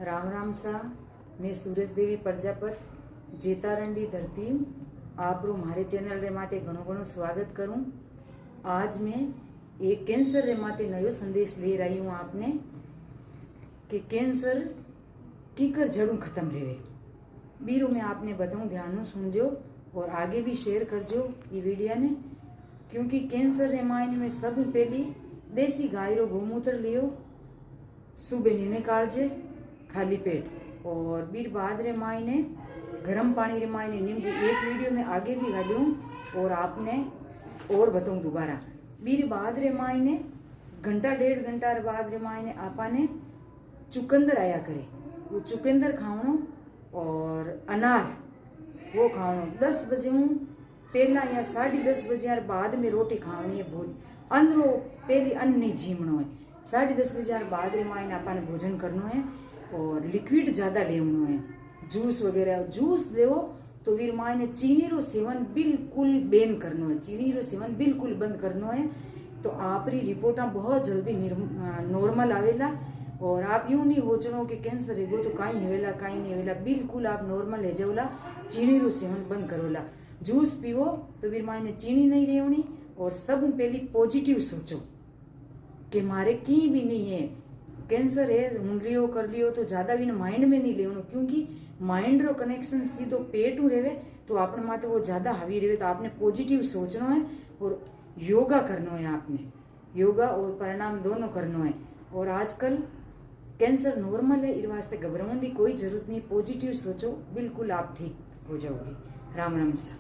राम राम सा। मैं सूरज देवी प्रजापत जेतारंडी धरती आप मारे चैनल रे माते घणो घणो स्वागत करूं। आज मैं एक कैंसर रे माते नयो संदेश ले रही हूँ आपने कि कैंसर कीकर जड़ू खत्म रहे बीरो मैं आपने बताऊं, ध्यान सुनजो और आगे भी शेयर करजो ये वीडियो ने, क्योंकि कैंसर रे मायने में सब पहली देसी गाय रो गोमूत्र लियो, सुबह नीने कालजे खाली पेट, और बीर बाद रे मायने गर्म पानी रे मायने नींबू। एक वीडियो में आगे भी डालूं और आपने और बताऊं दोबारा। बीर बाद रे मायने घंटा डेढ़ घंटा बाद रे मायने आपाने चुकंदर आया करे, वो चुकंदर खावणो और अनार वो खावणो। 10 बजे हूँ पहला या 10:30 बजे बाद में रोटी खावनी है। भोज अंदरो पहली अन्न नहीं झीमणो है। 10:30 बजे बाद रे मायने आपाने भोजन करनो है और लिक्विड ज़्यादा लेवनो है, जूस वगैरह। जूस लेवो तो वीर मायने चीनी रो सेवन बिल्कुल बैन करनो है, चीनी रो सेवन बिल्कुल बंद करनो है। तो आपरी रिपोर्टा बहुत जल्दी नॉर्मल आवेला और आप यूं नहीं सोचनो कि कैंसर है तो कहीं हेवेला कहीं नहीं हेवेला, बिल्कुल आप नॉर्मल है जाओला। चीनी रो सेवन बंद करोला, जूस पीवो तो वीर मायने चीनी नहीं रेवनी। और सब पहली पॉजिटिव सोचो कि मारे की भी नहीं है कैंसर है, हूँ लियो कर लियो तो ज़्यादा भी माइंड में नहीं लेवनो, क्योंकि माइंड रो कनेक्शन सीधो पेट में रहे तो आपने माते वो ज़्यादा हावी रहे। तो आपने पॉजिटिव सोचना है और योगा करना है, आपने योगा और परिणाम दोनों करना है। और आजकल कैंसर नॉर्मल है, इस वास्ते घबराने की कोई जरूरत नहीं। पॉजिटिव सोचो, बिल्कुल आप ठीक हो जाओगे। राम राम सा।